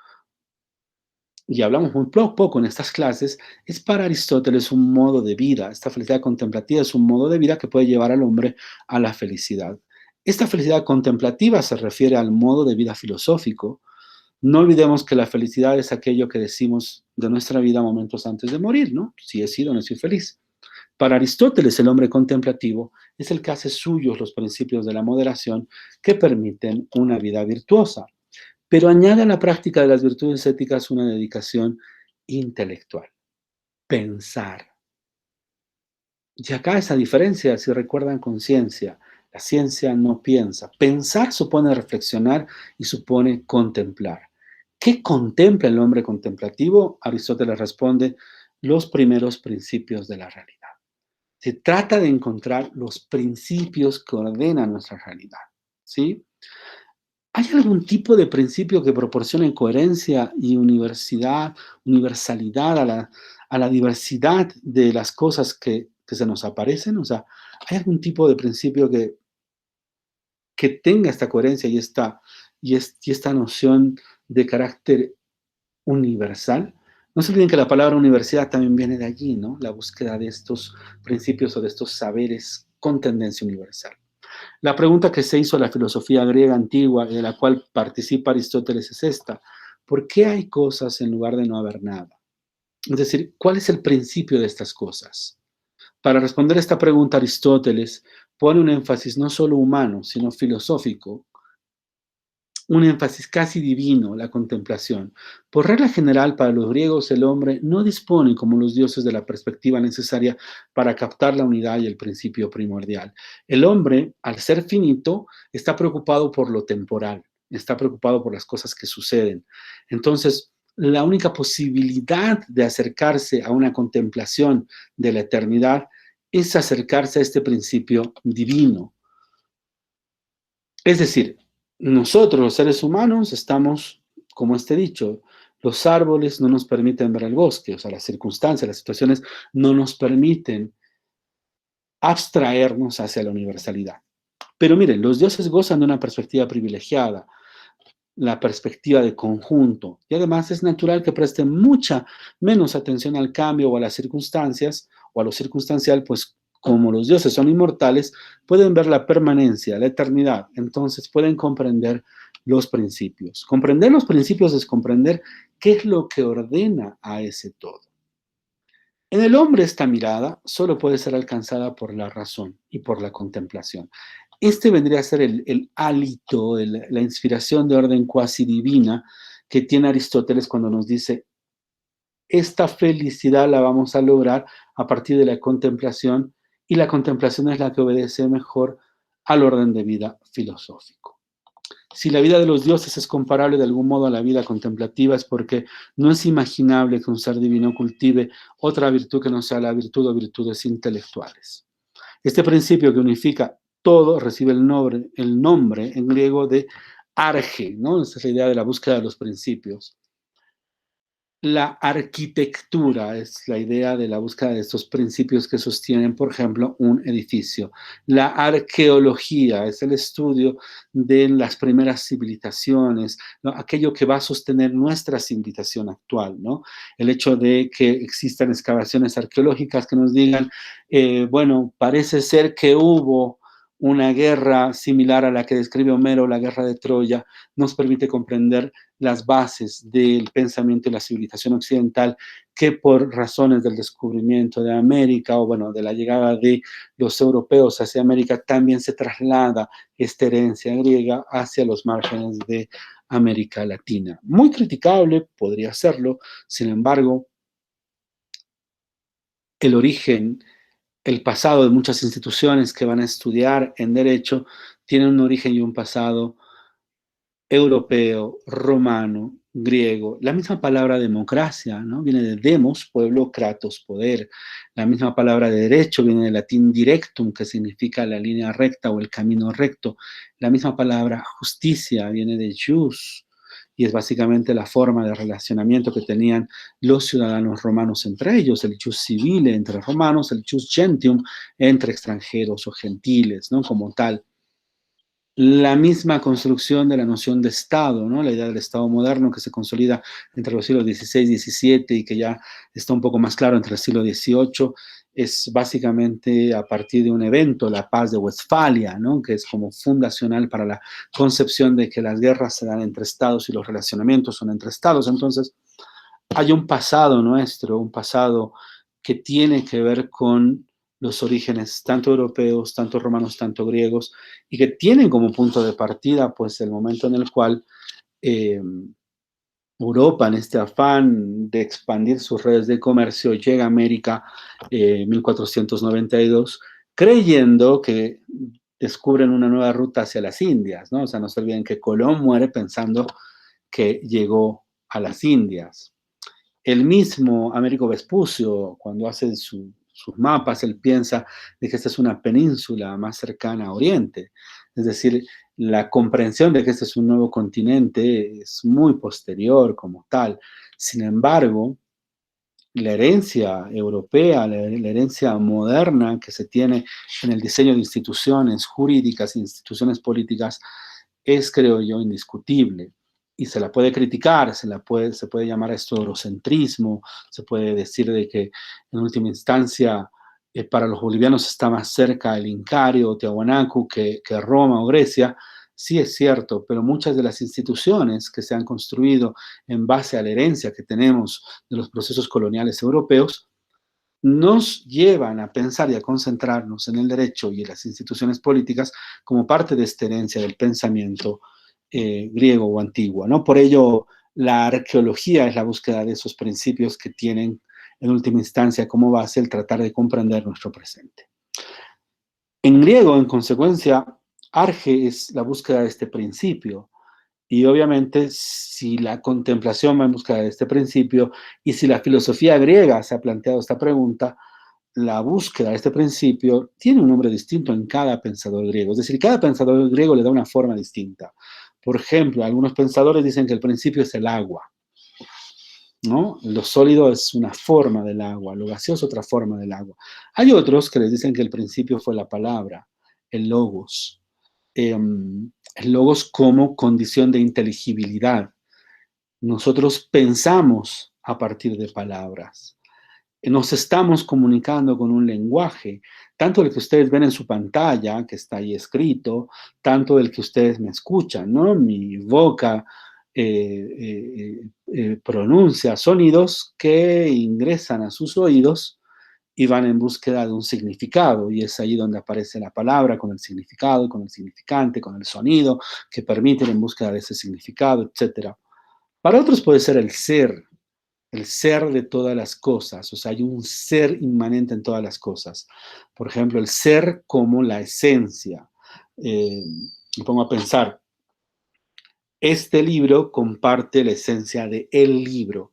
y hablamos muy poco en estas clases, es para Aristóteles un modo de vida. Esta felicidad contemplativa es un modo de vida que puede llevar al hombre a la felicidad. Esta felicidad contemplativa se refiere al modo de vida filosófico. No olvidemos que la felicidad es aquello que decimos de nuestra vida momentos antes de morir, ¿no? Si he sido o no soy feliz. Para Aristóteles, el hombre contemplativo es el que hace suyos los principios de la moderación que permiten una vida virtuosa, pero añade a la práctica de las virtudes éticas una dedicación intelectual, pensar. Y acá esa diferencia, si recuerdan con ciencia, la ciencia no piensa. Pensar supone reflexionar y supone contemplar. ¿Qué contempla el hombre contemplativo? Aristóteles responde, los primeros principios de la realidad. Se trata de encontrar los principios que ordenan nuestra realidad, ¿sí? ¿Hay algún tipo de principio que proporcione coherencia y universalidad a la diversidad de las cosas que se nos aparecen? O sea, ¿hay algún tipo de principio que tenga esta coherencia y esta noción de carácter universal? No se olviden que la palabra universidad también viene de allí, ¿no? La búsqueda de estos principios o de estos saberes con tendencia universal. La pregunta que se hizo a la filosofía griega antigua y de la cual participa Aristóteles es esta: ¿por qué hay cosas en lugar de no haber nada? Es decir, ¿cuál es el principio de estas cosas? Para responder a esta pregunta, Aristóteles pone un énfasis no solo humano, sino filosófico, un énfasis casi divino, la contemplación. Por regla general, para los griegos el hombre no dispone, como los dioses, de la perspectiva necesaria para captar la unidad y el principio primordial. El hombre, al ser finito, está preocupado por lo temporal, está preocupado por las cosas que suceden. Entonces, la única posibilidad de acercarse a una contemplación de la eternidad es acercarse a este principio divino. Es decir, nosotros los seres humanos estamos, como este dicho, los árboles no nos permiten ver el bosque, o sea, las circunstancias, las situaciones no nos permiten abstraernos hacia la universalidad. Pero miren, los dioses gozan de una perspectiva privilegiada, la perspectiva de conjunto, y además es natural que presten mucha menos atención al cambio o a las circunstancias o a lo circunstancial, pues como los dioses son inmortales, pueden ver la permanencia, la eternidad, entonces pueden comprender los principios. Comprender los principios es comprender qué es lo que ordena a ese todo. En el hombre esta mirada solo puede ser alcanzada por la razón y por la contemplación. Este vendría a ser el hálito, la inspiración de orden cuasi divina que tiene Aristóteles cuando nos dice, esta felicidad la vamos a lograr a partir de la contemplación y la contemplación es la que obedece mejor al orden de vida filosófico. Si la vida de los dioses es comparable de algún modo a la vida contemplativa es porque no es imaginable que un ser divino cultive otra virtud que no sea la virtud o virtudes intelectuales. Este principio que unifica todo recibe el nombre en griego de arge, ¿no? Esa es la idea de la búsqueda de los principios. La arquitectura es la idea de la búsqueda de estos principios que sostienen, por ejemplo, un edificio. La arqueología es el estudio de las primeras civilizaciones, ¿no? Aquello que va a sostener nuestra civilización actual, ¿no? El hecho de que existan excavaciones arqueológicas que nos digan, bueno, parece ser que hubo una guerra similar a la que describe Homero, la guerra de Troya, nos permite comprender las bases del pensamiento y la civilización occidental que por razones del descubrimiento de América o bueno, de la llegada de los europeos hacia América, también se traslada esta herencia griega hacia los márgenes de América Latina. Muy criticable, podría serlo, sin embargo, el origen, el pasado de muchas instituciones que van a estudiar en derecho tienen un origen y un pasado europeo, romano, griego. La misma palabra democracia, ¿no? Viene de demos, pueblo, kratos, poder. La misma palabra de derecho viene del latín directum, que significa la línea recta o el camino recto. La misma palabra justicia viene de jus, y es básicamente la forma de relacionamiento que tenían los ciudadanos romanos entre ellos, el jus civile entre romanos, el jus gentium entre extranjeros o gentiles, ¿no? Como tal, la misma construcción de la noción de Estado, ¿no? La idea del Estado moderno que se consolida entre los siglos XVI y XVII y que ya está un poco más claro entre el siglo XVIII, es básicamente a partir de un evento, la Paz de Westfalia, ¿no? Que es como fundacional para la concepción de que las guerras se dan entre estados y los relacionamientos son entre estados. Entonces, hay un pasado nuestro, un pasado que tiene que ver con los orígenes tanto europeos, tanto romanos, tanto griegos, y que tienen como punto de partida pues el momento en el cual eh, Europa, en este afán de expandir sus redes de comercio, llega a América en 1492, creyendo que descubren una nueva ruta hacia las Indias, ¿no? O sea, no se olviden que Colón muere pensando que llegó a las Indias. El mismo Américo Vespucio, cuando hace sus mapas, él piensa de que esta es una península más cercana a Oriente. Es decir, la comprensión de que este es un nuevo continente es muy posterior como tal. Sin embargo, la herencia europea, la herencia moderna que se tiene en el diseño de instituciones jurídicas e instituciones políticas es, creo yo, indiscutible. Y se la puede criticar, se puede llamar a esto eurocentrismo, se puede decir de que en última instancia para los bolivianos está más cerca el Incario o Tiahuanacu que Roma o Grecia. Sí es cierto, pero muchas de las instituciones que se han construido en base a la herencia que tenemos de los procesos coloniales europeos nos llevan a pensar y a concentrarnos en el derecho y en las instituciones políticas como parte de esta herencia del pensamiento griego o antiguo, ¿no? Por ello, la arqueología es la búsqueda de esos principios que tienen en última instancia como base el tratar de comprender nuestro presente. En griego, en consecuencia, arge es la búsqueda de este principio, y obviamente, si la contemplación va en busca de este principio y si la filosofía griega se ha planteado esta pregunta, la búsqueda de este principio tiene un nombre distinto en cada pensador griego. Es decir, cada pensador griego le da una forma distinta. Por ejemplo, algunos pensadores dicen que el principio es el agua, ¿no? Lo sólido es una forma del agua, lo gaseoso otra forma del agua. Hay otros que les dicen que el principio fue la palabra, el logos. El logos como condición de inteligibilidad. Nosotros pensamos a partir de palabras. Nos estamos comunicando con un lenguaje, tanto el que ustedes ven en su pantalla, que está ahí escrito, tanto el que ustedes me escuchan, ¿no? Mi boca pronuncia sonidos que ingresan a sus oídos y van en búsqueda de un significado, y es ahí donde aparece la palabra con el significado, con el significante, con el sonido, que permiten en búsqueda de ese significado, etcétera. Para otros puede ser el ser de todas las cosas, o sea, hay un ser inmanente en todas las cosas. Por ejemplo, el ser como la esencia. Me pongo a pensar, este libro comparte la esencia de el libro.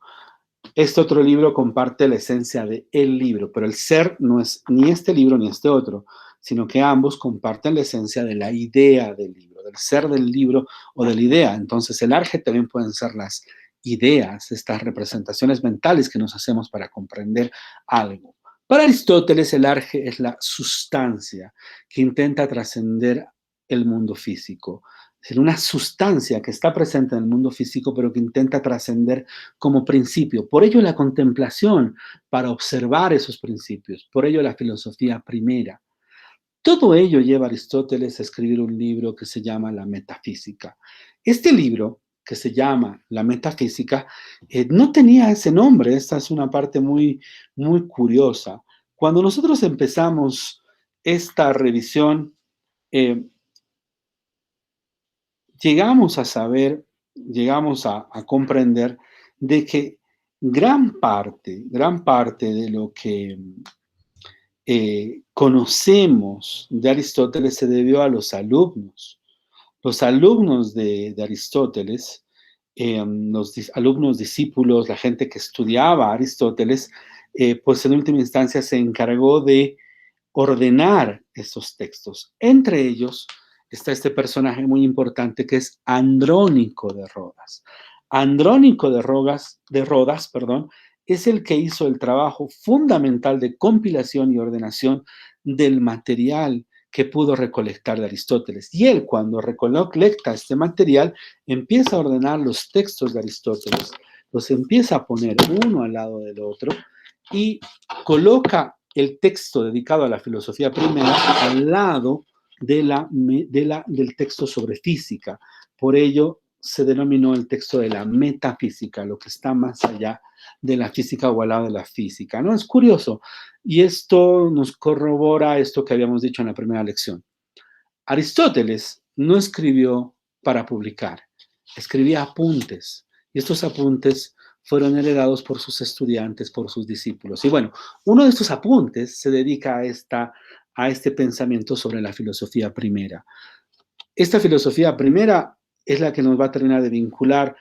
Este otro libro comparte la esencia de el libro, pero el ser no es ni este libro ni este otro, sino que ambos comparten la esencia de la idea del libro, del ser del libro o de la idea. Entonces, el arge también pueden ser las ideas, estas representaciones mentales que nos hacemos para comprender algo. Para Aristóteles, el arte es la sustancia que intenta trascender el mundo físico. Es decir, una sustancia que está presente en el mundo físico, pero que intenta trascender como principio. Por ello la contemplación, para observar esos principios. Por ello la filosofía primera. Todo ello lleva a Aristóteles a escribir un libro que se llama La Metafísica. Este libro, que se llama La Metafísica, no tenía ese nombre. Esta es una parte muy, muy curiosa. Cuando nosotros empezamos esta revisión, eh, llegamos a saber, llegamos a comprender de que gran parte de lo que conocemos de Aristóteles se debió a los alumnos. Los alumnos de Aristóteles, alumnos discípulos, la gente que estudiaba a Aristóteles, pues en última instancia se encargó de ordenar estos textos. Entre ellos está este personaje muy importante que es Andrónico de Rodas. Andrónico de Rodas, perdón, es el que hizo el trabajo fundamental de compilación y ordenación del material que pudo recolectar de Aristóteles. Y él, cuando recolecta este material, empieza a ordenar los textos de Aristóteles, los empieza a poner uno al lado del otro y coloca el texto dedicado a la filosofía primera al lado del texto sobre física. Por ello se denominó el texto de la metafísica, lo que está más allá de la física o al lado de la física, ¿no? Es curioso. Y esto nos corrobora esto que habíamos dicho en la primera lección. Aristóteles no escribió para publicar, escribía apuntes. Y estos apuntes fueron heredados por sus estudiantes, por sus discípulos. Y bueno, uno de estos apuntes se dedica a este pensamiento sobre la filosofía primera. Esta filosofía primera es la que nos va a terminar de vincular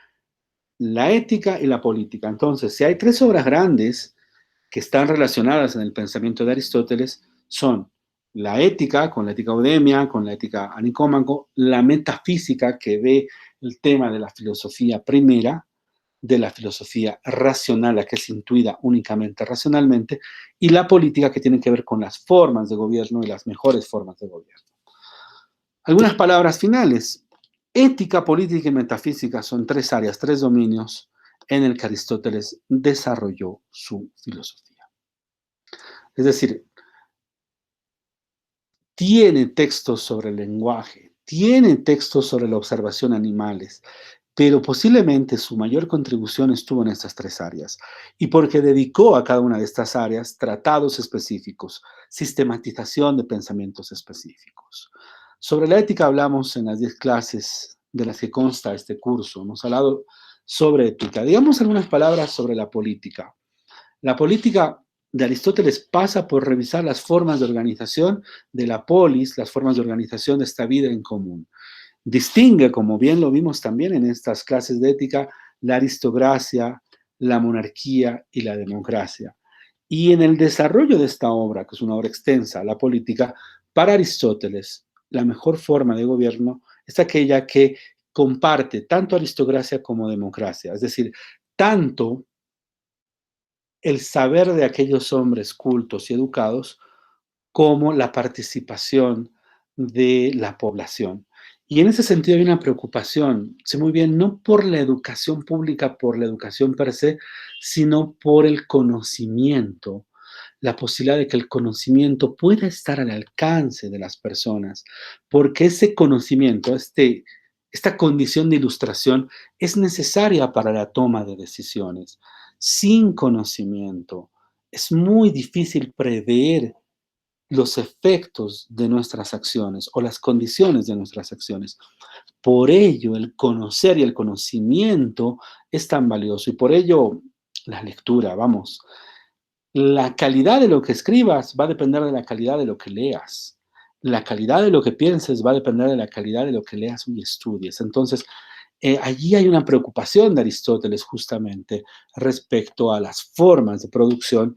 la ética y la política. Entonces, si hay tres obras grandes que están relacionadas en el pensamiento de Aristóteles, son la ética, con la ética eudemia, con la ética anicómaco, la metafísica, que ve el tema de la filosofía primera, de la filosofía racional, la que es intuida únicamente racionalmente, y la política, que tiene que ver con las formas de gobierno y las mejores formas de gobierno. Algunas palabras finales. Ética, política y metafísica son tres áreas, tres dominios en el que Aristóteles desarrolló su filosofía. Es decir, tiene textos sobre el lenguaje, tiene textos sobre la observación de animales, pero posiblemente su mayor contribución estuvo en estas tres áreas, y porque dedicó a cada una de estas áreas tratados específicos, sistematización de pensamientos específicos. Sobre la ética hablamos en las 10 clases de las que consta este curso. Hemos hablado sobre ética. Digamos algunas palabras sobre la política. La política de Aristóteles pasa por revisar las formas de organización de la polis, las formas de organización de esta vida en común. Distingue, como bien lo vimos también en estas clases de ética, la aristocracia, la monarquía y la democracia. Y en el desarrollo de esta obra, que es una obra extensa, la política, para Aristóteles, la mejor forma de gobierno es aquella que comparte tanto aristocracia como democracia, es decir, tanto el saber de aquellos hombres cultos y educados como la participación de la población. Y en ese sentido hay una preocupación, sé muy bien, no por la educación pública, por la educación per se, sino por el conocimiento, la posibilidad de que el conocimiento pueda estar al alcance de las personas, porque ese conocimiento, esta condición de ilustración es necesaria para la toma de decisiones. Sin conocimiento es muy difícil prever los efectos de nuestras acciones o las condiciones de nuestras acciones. Por ello, el conocer y el conocimiento es tan valioso, y por ello la lectura, vamos, la calidad de lo que escribas va a depender de la calidad de lo que leas. La calidad de lo que pienses va a depender de la calidad de lo que leas y estudies. Entonces, allí hay una preocupación de Aristóteles justamente respecto a las formas de producción,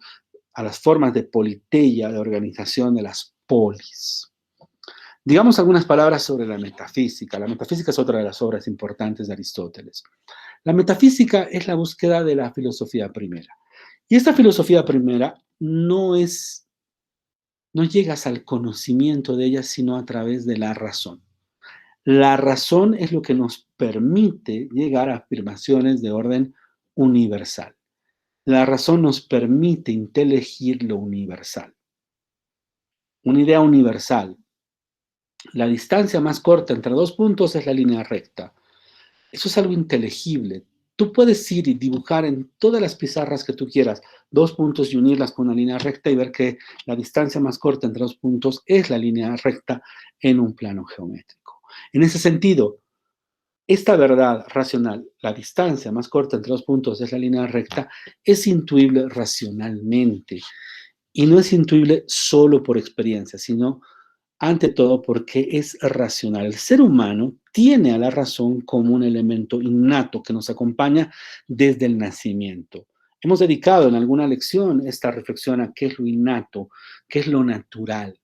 a las formas de politeia, de organización de las polis. Digamos algunas palabras sobre la metafísica. La metafísica es otra de las obras importantes de Aristóteles. La metafísica es la búsqueda de la filosofía primera. Y esta filosofía primera no llegas al conocimiento de ella sino a través de la razón. La razón es lo que nos permite llegar a afirmaciones de orden universal. La razón nos permite inteligir lo universal. Una idea universal. La distancia más corta entre dos puntos es la línea recta. Eso es algo inteligible. Tú puedes ir y dibujar en todas las pizarras que tú quieras dos puntos y unirlas con una línea recta y ver que la distancia más corta entre dos puntos es la línea recta en un plano geométrico. En ese sentido, esta verdad racional, la distancia más corta entre dos puntos es la línea recta, es intuible racionalmente. Y no es intuible solo por experiencia, sino ante todo porque es racional. El ser humano tiene a la razón como un elemento innato que nos acompaña desde el nacimiento. Hemos dedicado en alguna lección esta reflexión a qué es lo innato, qué es lo natural.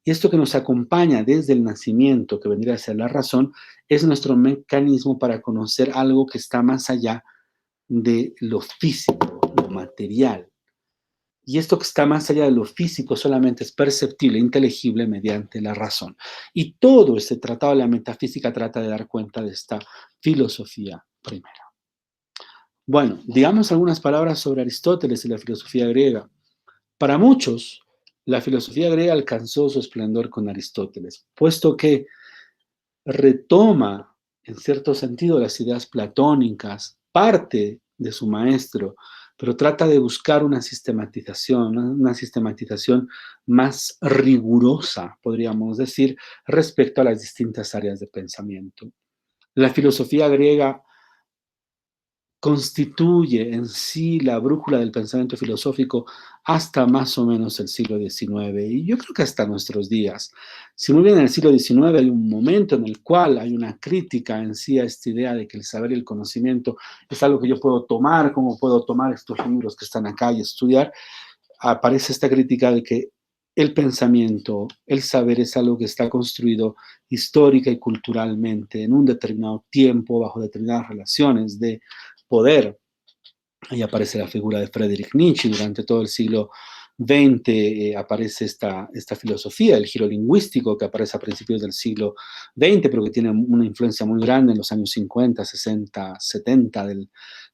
Y esto que nos acompaña desde el nacimiento, que vendría a ser la razón, es nuestro mecanismo para conocer algo que está más allá de lo físico, lo material. Y esto que está más allá de lo físico solamente es perceptible, inteligible mediante la razón. Y todo este tratado de la metafísica trata de dar cuenta de esta filosofía primera. Bueno, digamos algunas palabras sobre Aristóteles y la filosofía griega. Para muchos, la filosofía griega alcanzó su esplendor con Aristóteles, puesto que retoma, en cierto sentido, las ideas platónicas, parte de su maestro, pero trata de buscar una sistematización más rigurosa, podríamos decir, respecto a las distintas áreas de pensamiento. La filosofía griega constituye en sí la brújula del pensamiento filosófico hasta más o menos el siglo XIX y yo creo que hasta nuestros días. Si muy bien en el siglo XIX hay un momento en el cual hay una crítica en sí a esta idea de que el saber y el conocimiento es algo que yo puedo tomar, como puedo tomar estos libros que están acá y estudiar, aparece esta crítica de que el pensamiento, el saber es algo que está construido histórica y culturalmente en un determinado tiempo, bajo determinadas relaciones de poder. Ahí aparece la figura de Friedrich Nietzsche. Durante todo el siglo XX aparece esta filosofía, el giro lingüístico, que aparece a principios del siglo XX, pero que tiene una influencia muy grande en los años 50, 60, 70,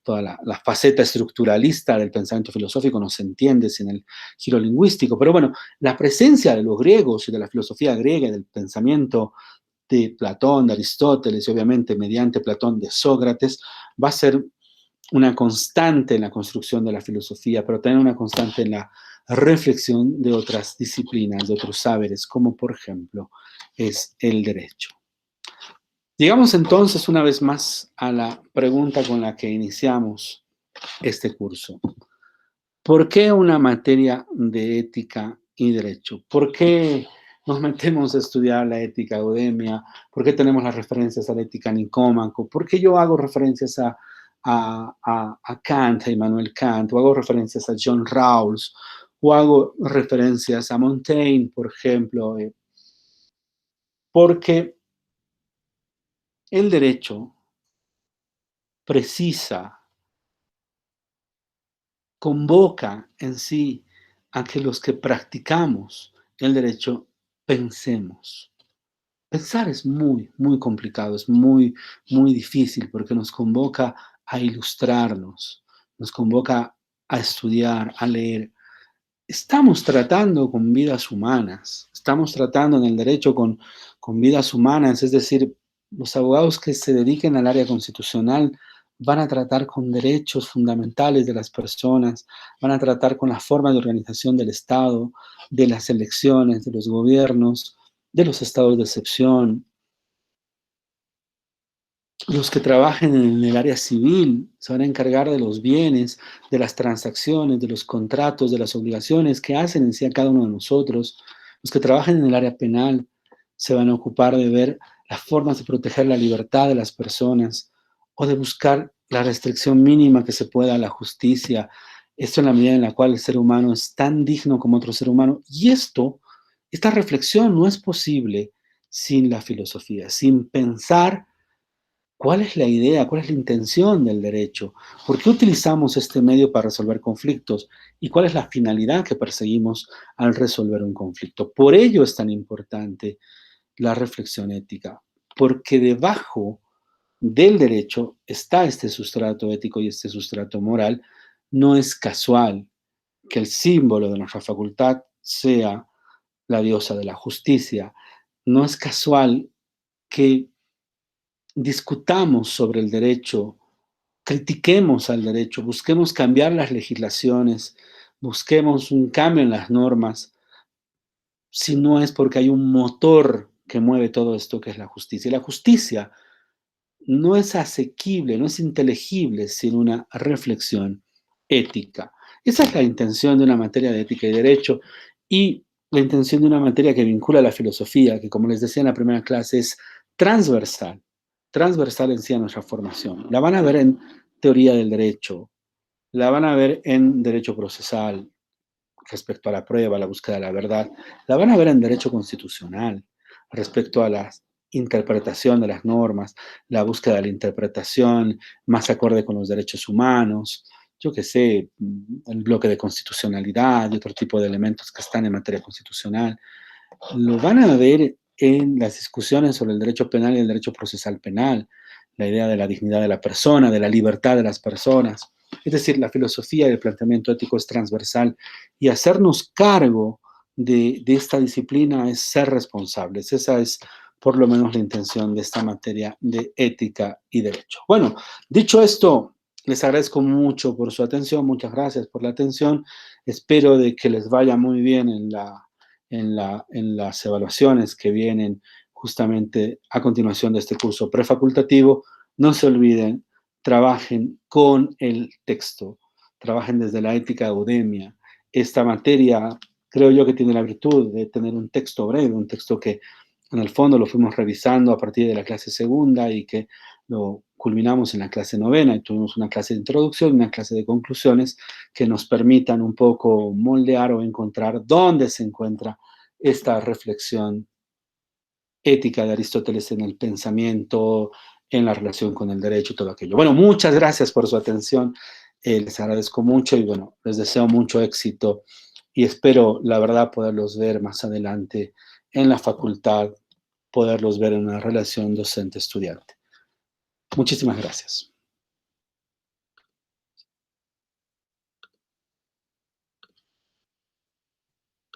toda la faceta estructuralista del pensamiento filosófico no se entiende sin el giro lingüístico. Pero bueno, la presencia de los griegos y de la filosofía griega y del pensamiento de Platón, de Aristóteles y obviamente mediante Platón de Sócrates, va a ser una constante en la construcción de la filosofía, pero también una constante en la reflexión de otras disciplinas, de otros saberes, como por ejemplo es el derecho. Llegamos entonces una vez más a la pregunta con la que iniciamos este curso. ¿Por qué una materia de ética y derecho? ¿Por qué nos metemos a estudiar la ética Eudemia? ¿Por qué tenemos las referencias a la ética Nicómaco? ¿Por qué yo hago referencias a Kant, a Immanuel Kant, o hago referencias a John Rawls, o hago referencias a Montaigne, por ejemplo? Porque el derecho precisa, convoca en sí a que los que practicamos el derecho pensemos. Pensar es muy, muy complicado, es muy, muy difícil porque nos convoca a ilustrarnos, nos convoca a estudiar, a leer. Estamos tratando con vidas humanas, estamos tratando en el derecho con vidas humanas, es decir, los abogados que se dediquen al área constitucional van a tratar con derechos fundamentales de las personas, van a tratar con la forma de organización del Estado, de las elecciones, de los gobiernos, de los estados de excepción. Los que trabajen en el área civil se van a encargar de los bienes, de las transacciones, de los contratos, de las obligaciones que hacen en sí a cada uno de nosotros. Los que trabajen en el área penal se van a ocupar de ver las formas de proteger la libertad de las personas o de buscar la restricción mínima que se pueda a la justicia. Esto en la medida en la cual el ser humano es tan digno como otro ser humano. Y esta reflexión no es posible sin la filosofía, sin pensar ¿Cuál es la idea? ¿Cuál es la intención del derecho? ¿Por qué utilizamos este medio para resolver conflictos? ¿Y cuál es la finalidad que perseguimos al resolver un conflicto? Por ello es tan importante la reflexión ética, porque debajo del derecho está este sustrato ético y este sustrato moral. No es casual que el símbolo de nuestra facultad sea la diosa de la justicia. No es casual que discutamos sobre el derecho, critiquemos al derecho, busquemos cambiar las legislaciones, busquemos un cambio en las normas, si no es porque hay un motor que mueve todo esto que es la justicia. Y la justicia no es asequible, no es inteligible sin una reflexión ética. Esa es la intención de una materia de ética y derecho y la intención de una materia que vincula a la filosofía, que como les decía en la primera clase es transversal, transversal en sí a nuestra formación. La van a ver en teoría del derecho, la van a ver en derecho procesal respecto a la prueba, la búsqueda de la verdad, la van a ver en derecho constitucional respecto a la interpretación de las normas, la búsqueda de la interpretación más acorde con los derechos humanos, yo qué sé, el bloque de constitucionalidad y otro tipo de elementos que están en materia constitucional. Lo van a ver en las discusiones sobre el derecho penal y el derecho procesal penal, la idea de la dignidad de la persona, de la libertad de las personas. Es decir, la filosofía y el planteamiento ético es transversal y hacernos cargo de esta disciplina es ser responsables. Esa es por lo menos la intención de esta materia de ética y derecho. Bueno, dicho esto, les agradezco mucho por su atención, muchas gracias por la atención. Espero de que les vaya muy bien en las evaluaciones que vienen justamente a continuación de este curso prefacultativo. No se olviden, trabajen con el texto, trabajen desde la ética de Udemia. Esta materia creo yo que tiene la virtud de tener un texto breve, un texto que en el fondo lo fuimos revisando a partir de la clase segunda y que lo culminamos en la clase novena y tuvimos una clase de introducción y una clase de conclusiones que nos permitan un poco moldear o encontrar dónde se encuentra esta reflexión ética de Aristóteles en el pensamiento, en la relación con el derecho y todo aquello. Bueno, muchas gracias por su atención, les agradezco mucho y bueno, les deseo mucho éxito y espero, la verdad, poderlos ver más adelante en la facultad, poderlos ver en una relación docente-estudiante. Muchísimas gracias.